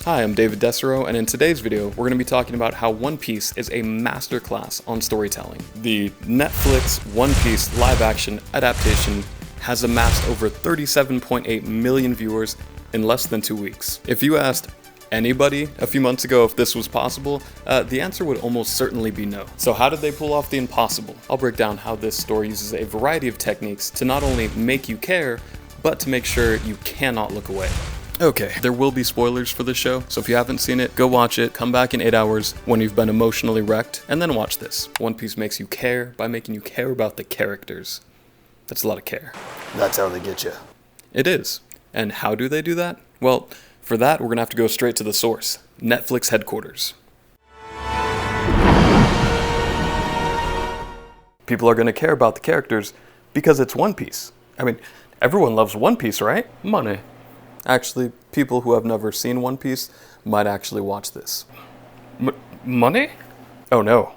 Hi, I'm David Desero, and in today's video, we're going to be talking about how One Piece is a masterclass on storytelling. The Netflix One Piece live-action adaptation has amassed over 37.8 million viewers in less than 2 weeks. If you asked anybody a few months ago if this was possible, the answer would almost certainly be no. So how did they pull off the impossible? I'll break down how this story uses a variety of techniques to not only make you care, but to make sure you cannot look away. Okay, there will be spoilers for this show, so if you haven't seen it, go watch it, come back in 8 hours when you've been emotionally wrecked, and then watch this. One Piece makes you care by making you care about the characters. That's a lot of care. That's how they get you. It is. And how do they do that? Well, for that, we're gonna have to go straight to the source, Netflix headquarters. People are gonna care about the characters because it's One Piece. I mean, everyone loves One Piece, right? Money. Actually, people who have never seen One Piece might actually watch this. Money? Oh no.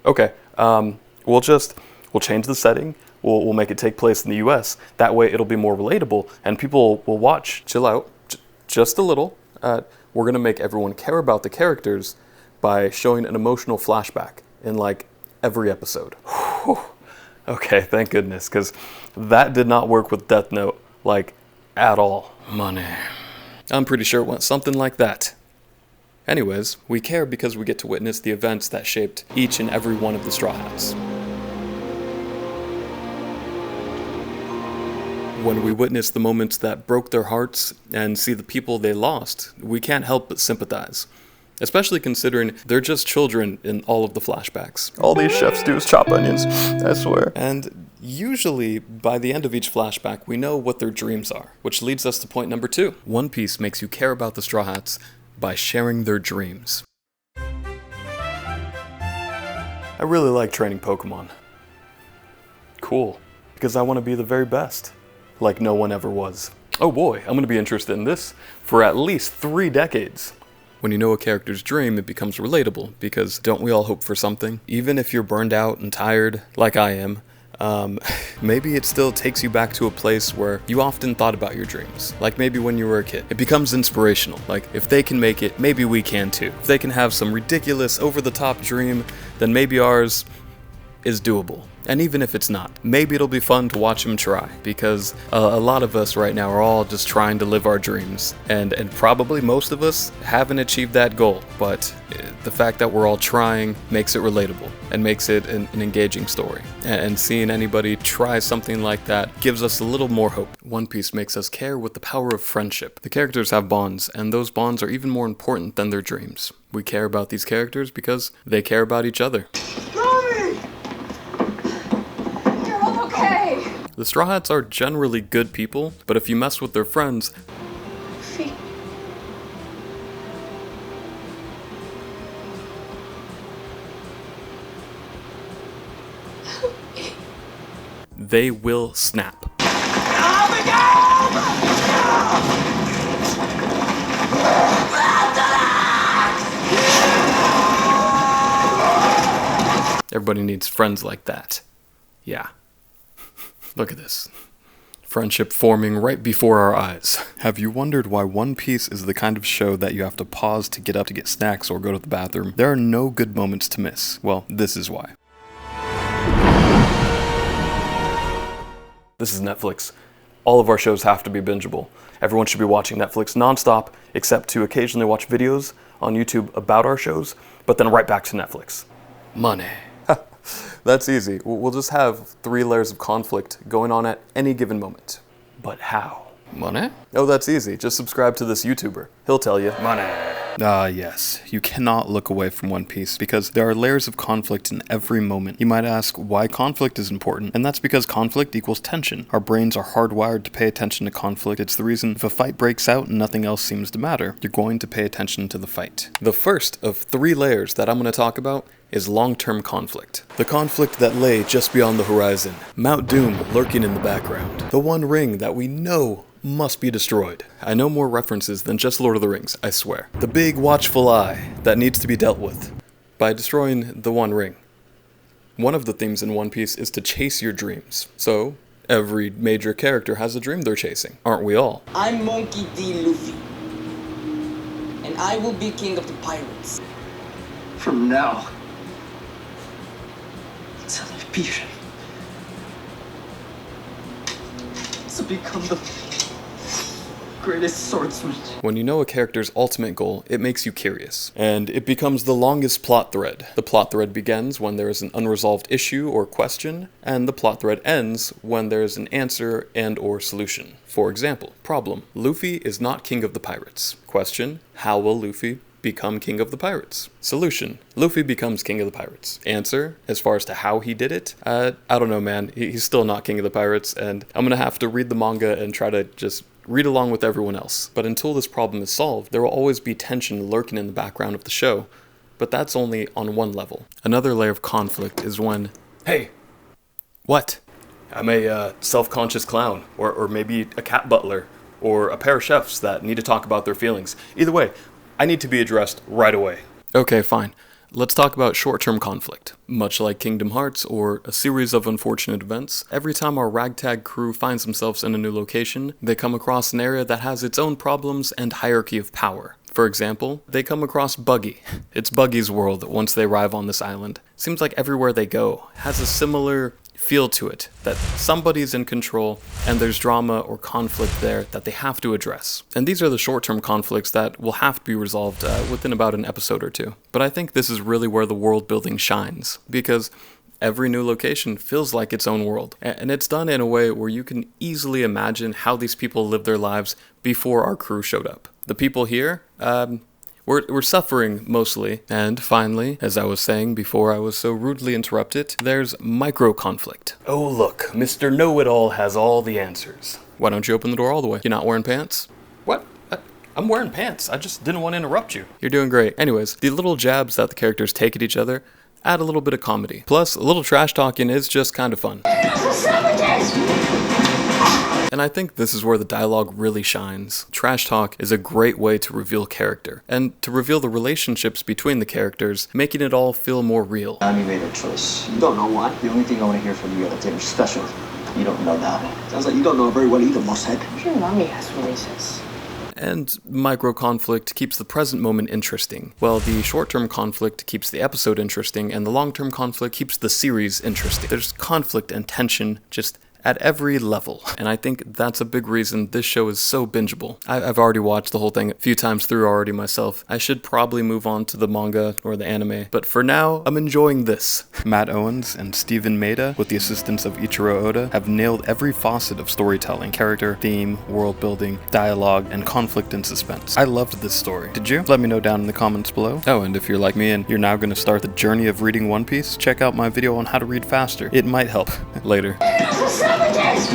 Okay. We'll change the setting. We'll make it take place in the US. That way it'll be more relatable and people will watch. Chill out. Just a little. We're gonna make everyone care about the characters by showing an emotional flashback in like every episode. Whew. Okay, thank goodness, because that did not work with Death Note, like, at all. Money. I'm pretty sure it went something like that. Anyways, we care because we get to witness the events that shaped each and every one of the Straw Hats. When we witness the moments that broke their hearts and see the people they lost, we can't help but sympathize. Especially considering they're just children in all of the flashbacks. All these chefs do is chop onions, I swear. And usually, by the end of each flashback, we know what their dreams are, which leads us to point number 2. One Piece makes you care about the Straw Hats by sharing their dreams. I really like training Pokemon. Cool, because I want to be the very best, like no one ever was. Oh boy, I'm going to be interested in this for at least 3 decades. When you know a character's dream, it becomes relatable, because don't we all hope for something? Even if you're burned out and tired, like I am, maybe it still takes you back to a place where you often thought about your dreams, like maybe when you were a kid. It becomes inspirational, like if they can make it, maybe we can too. If they can have some ridiculous, over-the-top dream, then maybe ours is doable. And even if it's not, maybe it'll be fun to watch them try, because a lot of us right now are all just trying to live our dreams, and probably most of us haven't achieved that goal, but the fact that we're all trying makes it relatable and makes it an engaging story. And seeing anybody try something like that gives us a little more hope. One Piece makes us care with the power of friendship. The characters have bonds, and those bonds are even more important than their dreams. We care about these characters because they care about each other. The Straw Hats are generally good people, but if you mess with their friends, they will snap. Everybody needs friends like that. Yeah. Look at this. Friendship forming right before our eyes. Have you wondered why One Piece is the kind of show that you have to pause to get up to get snacks or go to the bathroom? There are no good moments to miss. Well, this is why. This is Netflix. All of our shows have to be bingeable. Everyone should be watching Netflix nonstop, except to occasionally watch videos on YouTube about our shows, but then right back to Netflix. Money. That's easy. We'll just have 3 layers of conflict going on at any given moment. But how? Money? Oh, that's easy. Just subscribe to this YouTuber. He'll tell you. Money. Yes. You cannot look away from One Piece because there are layers of conflict in every moment. You might ask why conflict is important, and that's because conflict equals tension. Our brains are hardwired to pay attention to conflict. It's the reason if a fight breaks out and nothing else seems to matter, you're going to pay attention to the fight. The first of 3 layers that I'm going to talk about is long-term conflict. The conflict that lay just beyond the horizon. Mount Doom lurking in the background. The One Ring that we know must be destroyed. I know more references than just Lord of the Rings, I swear. The big watchful eye that needs to be dealt with by destroying the One Ring. One of the themes in One Piece is to chase your dreams. So, every major character has a dream they're chasing, aren't we all? I'm Monkey D. Luffy. And I will be king of the pirates. From now till I beat him. To become the greatest swordsman. When you know a character's ultimate goal, it makes you curious, and it becomes the longest plot thread. The plot thread begins when there is an unresolved issue or question, and the plot thread ends when there is an answer and or solution. For example, problem: Luffy is not king of the pirates. Question: how will Luffy become king of the pirates? Solution: Luffy becomes king of the pirates. Answer: as far as to how he did it, I don't know, man. He's still not king of the pirates, and I'm gonna have to read the manga and try to just read along with everyone else. But until this problem is solved, there will always be tension lurking in the background of the show. But that's only on one level. Another layer of conflict is when, hey, what? I'm a self-conscious clown, or maybe a cat butler, or a pair of chefs that need to talk about their feelings. Either way, I need to be addressed right away. Okay, fine. Let's talk about short-term conflict. Much like Kingdom Hearts or a series of unfortunate events, every time our ragtag crew finds themselves in a new location, they come across an area that has its own problems and hierarchy of power. For example, they come across Buggy. It's Buggy's world once they arrive on this island. Seems like everywhere they go has a similar feel to it, that somebody's in control and there's drama or conflict there that they have to address. And these are the short-term conflicts that will have to be resolved within about an episode or two. But I think this is really where the world building shines, because every new location feels like its own world. And it's done in a way where you can easily imagine how these people lived their lives before our crew showed up. The people here, We're suffering, mostly. And finally, as I was saying before I was so rudely interrupted, there's micro-conflict. Oh look, Mr. Know-It-All has all the answers. Why don't you open the door all the way? You're not wearing pants? What? I'm wearing pants. I just didn't want to interrupt you. You're doing great. Anyways, the little jabs that the characters take at each other add a little bit of comedy. Plus, a little trash talking is just kind of fun. And I think this is where the dialogue really shines. Trash talk is a great way to reveal character, and to reveal the relationships between the characters, making it all feel more real. You made a choice. You don't know why. The only thing I want to hear from you is that you're special. You don't know that. Sounds like you don't know very well either, Mosshead. Your mommy has releases. And micro-conflict keeps the present moment interesting, while the short-term conflict keeps the episode interesting, and the long-term conflict keeps the series interesting. There's conflict and tension just at every level, and I think that's a big reason this show is so bingeable. I've already watched the whole thing a few times through already myself. I should probably move on to the manga or the anime, but for now, I'm enjoying this. Matt Owens and Stephen Maeda, with the assistance of Ichiro Oda, have nailed every facet of storytelling: character, theme, world building, dialogue, and conflict and suspense. I loved this story. Did you? Let me know down in the comments below. Oh, and if you're like me and you're now going to start the journey of reading One Piece, check out my video on how to read faster. It might help. Later. Savages!